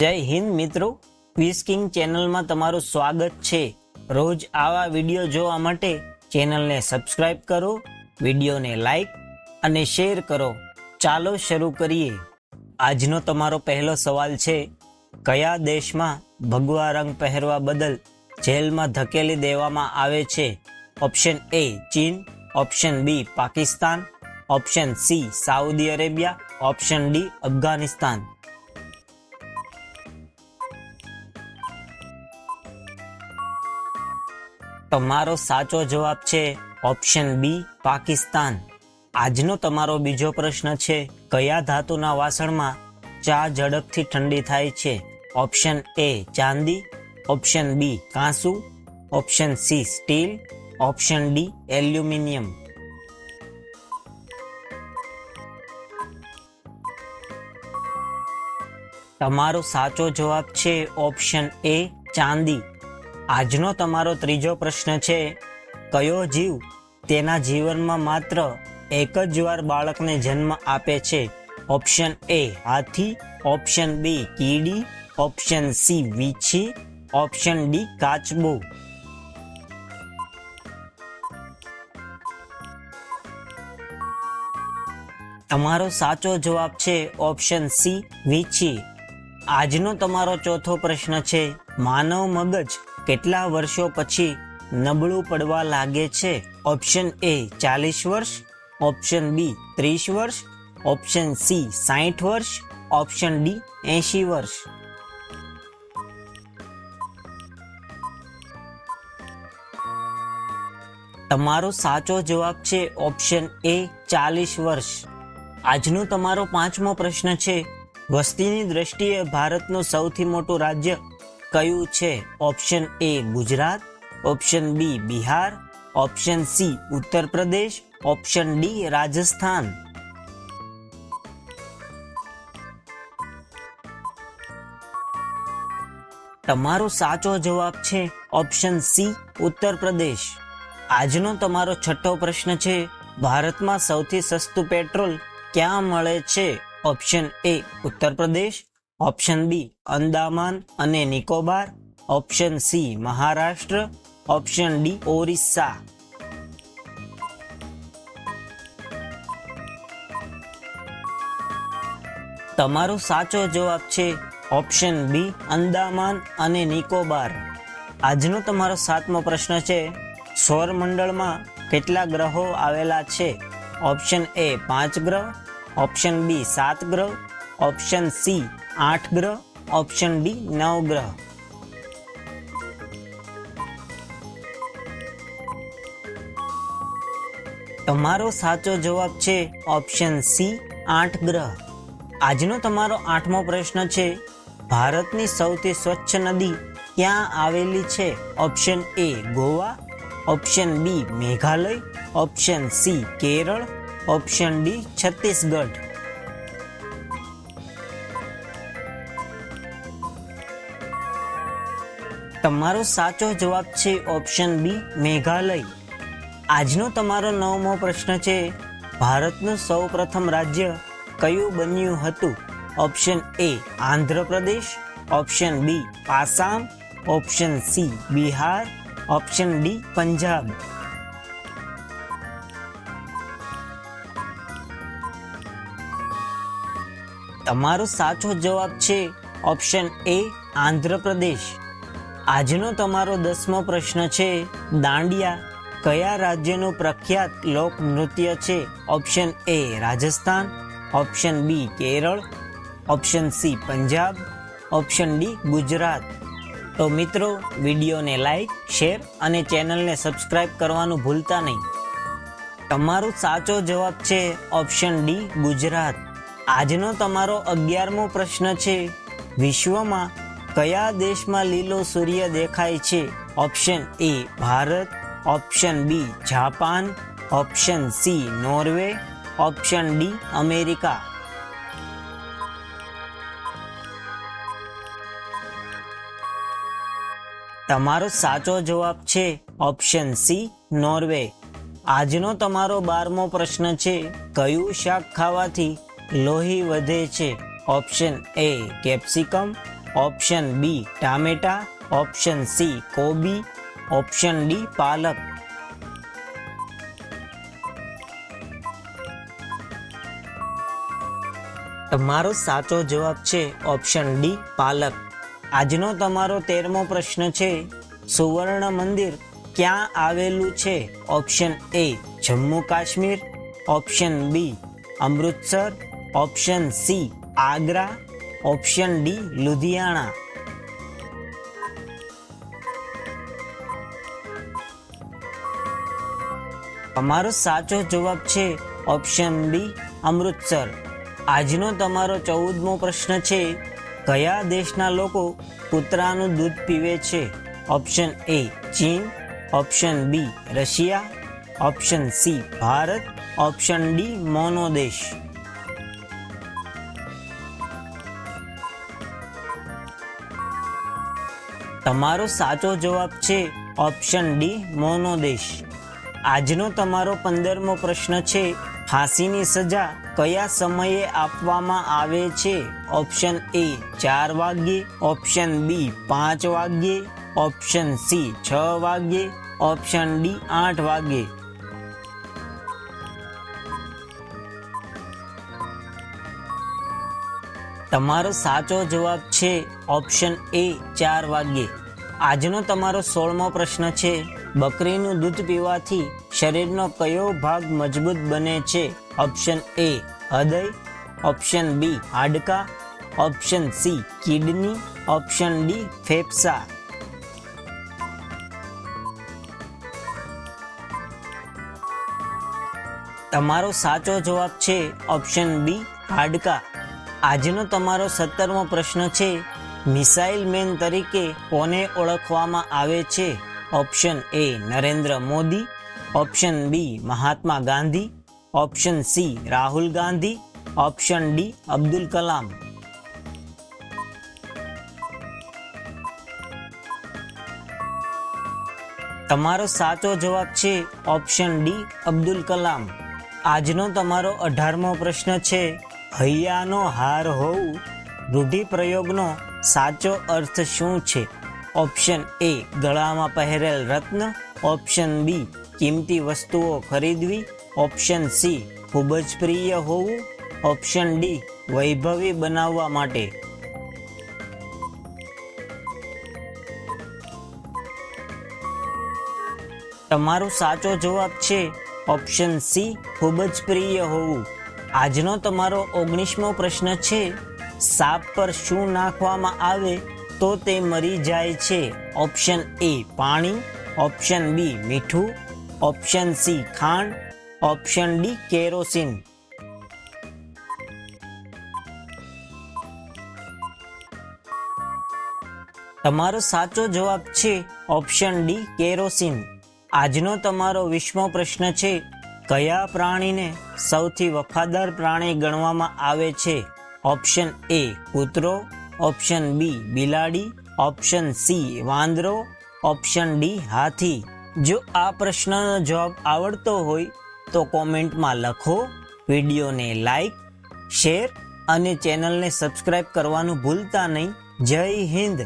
જય હિન્દ મિત્રો, quiz king ચેનલમાં તમારું સ્વાગત છે। રોજ આવા વિડીયો જોવા માટે ચેનલને સબસ્ક્રાઇબ કરો, વિડીયોને લાઈક અને શેર કરો। ચાલો શરૂ કરીએ। આજનો તમારો પહેલો સવાલ છે, કયા દેશમાં ભગવા રંગ પહેરવા બદલ જેલમાં ધકેલી દેવામાં આવે છે? ઓપ્શન એ ચીન, option B Pakistan, option C Saudi Arabia, option D Afghanistan. તમારો સાચો જવાબ છે ઓપ્શન બી પાકિસ્તાન। આજનો તમારો બીજો પ્રશ્ન છે, કયા ધાતુના વાસણમાં ચા ઝડપથી ઠંડી થાય છે? ઓપ્શન એ ચાંદી, ઓપ્શન બી કાંસુ, option C steel, option D aluminium. તમારો સાચો જવાબ છે ઓપ્શન એ ચાંદી। આજનો તમારો ત્રીજો પ્રશ્ન છે, કયો જીવ તેના જીવનમાં માત્ર એક જ વાર બાળકને જન્મ આપે છે? ઓપ્શન એ હાથી, ઓપ્શન બી કીડી, ઓપ્શન સી વીછી, ઓપ્શન ડી કાચબો। તમારો સાચો જવાબ છે ઓપ્શન સી વીછી। આજનો તમારો ચોથો પ્રશ્ન છે, માનવ મગજ કેટલા વર્ષો પછી નબળું પડવા લાગે છે? ઓપ્શન એ 40 વર્ષ, ઓપ્શન બી 30 વર્ષ, ઓપ્શન સી 60 વર્ષ, ઓપ્શન ડી 80 વર્ષ। તમારો સાચો જવાબ છે ઓપ્શન એ 40 વર્ષ। આજનો તમારો પાંચમો પ્રશ્ન છે, વસ્તીની દ્રષ્ટિએ ભારતનું સૌથી મોટું રાજ્ય કયું છે? Option A Gujarat, option B Bihar, option C Uttar Pradesh, option D Rajasthan. તમારો સાચો જવાબ છે ઓપ્શન સી ઉત્તર પ્રદેશ। આજનો તમારો છઠ્ઠો પ્રશ્ન છે, ભારતમાં સૌથી સસ્તું પેટ્રોલ ક્યાં મળે છે? ઓપ્શન એ ઉત્તર પ્રદેશ, ઓપ્શન બી અંદામાન અને Nicobar, option C Maharashtra, option D Orissa. તમારો સાચો જવાબ છે ઓપ્શન બી અંદામાન અને નિકોબાર। આજનો તમારો સાતમો પ્રશ્ન છે, સૌરમંડળમાં કેટલા ગ્રહો આવેલા છે? ઓપ્શન એ 5 ગ્રહ, ઓપ્શન બી 7 ગ્રહ, ઓપ્શન સી 8 ગ્રહ, ઓપ્શન ડી 9 ગ્રહ। તમારો સાચો જવાબ છે ઓપ્શન સી 8 ગ્રહ। આજનો તમારો આઠમો પ્રશ્ન છે, ભારતની સૌથી સ્વચ્છ નદી ક્યાં આવેલી છે? Option A Goa, option B Meghalaya, option C Kerala, option D Chhattisgarh. તમારો સાચો જવાબ છે ઓપ્શન બી મેઘાલય। આજનો તમારો નવમો પ્રશ્ન છે, ભારતનું સૌ પ્રથમ રાજ્ય કયું બન્યું હતું? Option A Andhra Pradesh, option B Assam, option C Bihar, option D Punjab. તમારો સાચો જવાબ છે ઓપ્શન એ આંધ્રપ્રદેશ। આજનો તમારો 10મો પ્રશ્ન છે, દાંડિયા કયા રાજ્યનું પ્રખ્યાત લોક નૃત્ય છે? Option A Rajasthan, option B Kerala, option C Punjab, option D Gujarat. તો મિત્રો, વિડીયોને લાઈક, શેર અને ચેનલને સબસ્ક્રાઇબ કરવાનું ભૂલતા નહીં। તમારો સાચો જવાબ છે ઓપ્શન ડી ગુજરાત। આજનો તમારો 11મો પ્રશ્ન છે, વિશ્વમાં કયા દેશમાં લીલો સૂર્ય દેખાય છે? Option A Bharat, option B Japan, option C Norway, option D America. તમારો સાચો જવાબ છે ઓપ્શન સી નોર્વે। આજનો તમારો 12મો પ્રશ્ન છે, કયું શાક ખાવાથી લોહી વધે છે? Option A capsicum, option B ટામેટા, ઓપ્શન સી કોબી, ઓપ્શન ડી પાલક. તમારો સાચો જવાબ છે ઓપ્શન ડી પાલક. આજનો તમારો 13મો પ્રશ્ન છે, સુવર્ણ મંદિર ક્યાં આવેલું છે? Option A Jammu Kashmir, option B Amritsar, option C Agra, option D Ludhiana. તમારો સાચો જવાબ છે ઓપ્શન બી અમૃતસર. આજનો તમારો 14મો પ્રશ્ન છે, કયા દેશના લોકો કૂતરાનું દૂધ પીવે છે? ઓપ્શન એ ચીન, option B Russia, option C Bharat, option D મોનો દેશ. તમારો સાચો જવાબ છે ઓપ્શન ડી મોનો દેશ. આજનો તમારો 15મો પ્રશ્ન છે, ફાંસીની સજા કયા સમયે આપવામાં આવે છે? ઓપ્શન એ 4 વાગ્યે, ઓપ્શન બી 5 વાગ્યે, ઓપ્શન સી 6 વાગ્યે, ઓપ્શન ડી 8 વાગ્યે. તમારો સાચો જવાબ છે ઓપ્શન એ 4 વાગ્યે. આજનો તમારો 16મો પ્રશ્ન છે, બકરીનું દૂધ પીવાથી શરીરનો કયો ભાગ મજબૂત બને છે? ઓપ્શન એ હૃદય, ઓપ્શન બી હાડકાં, option C kidney, option D ફેફસા. તમારો સાચો જવાબ છે ઓપ્શન બી હાડકાં. આજનો તમારો 17મો પ્રશ્ન છે, મિસાઇલ મેન તરીકે કોને ઓળખવામાં આવે છે? Option A Narendra Modi, option B Mahatma Gandhi, option C Rahul Gandhi, option D Abdul Kalam. તમારો સાચો જવાબ છે ઓપ્શન ડી અબ્દુલ કલામ. આજનો તમારો 18મો પ્રશ્ન છે, હૈયાનો હાર હોવું રૂઢિપ્રયોગનો સાચો અર્થ શું છે? ઓપ્શન એ ગળામાં પહેરેલ રત્ન, ઓપ્શન બી કિંમતી વસ્તુઓ ખરીદવી, ઓપ્શન સી ખૂબ જ પ્રિય હોવું, ઓપ્શન ડી વૈભવી બનાવવા માટે. તમારો સાચો જવાબ છે ઓપ્શન સી ખૂબ જ પ્રિય હોવું. આજનો તમારો 19મો પ્રશ્ન છે, સાપ પર શું નાખવામાં આવે તો તે મરી જાય છે? ઓપ્શન એ પાણી, ઓપ્શન બી મીઠું, ઓપ્શન સી ખાંડ, ઓપ્શન ડી કેરોસીન. તમારો સાચો જવાબ છે ઓપ્શન ડી કેરોસીન. આજનો તમારો 20મો પ્રશ્ન છે, કયા પ્રાણીને સૌથી વફાદાર પ્રાણી ગણવામાં આવે છે? ઓપ્શન એ કૂતરો, ઓપ્શન બી બિલાડી, ઓપ્શન સી વાંદરો, ઓપ્શન ડી હાથી. જો આ પ્રશ્નનો જવાબ આવડતો હોય તો કોમેન્ટમાં લખો. વિડીયોને લાઈક, શેર અને ચેનલને સબસ્ક્રાઇબ કરવાનું ભૂલતા નહીં. જય હિન્દ.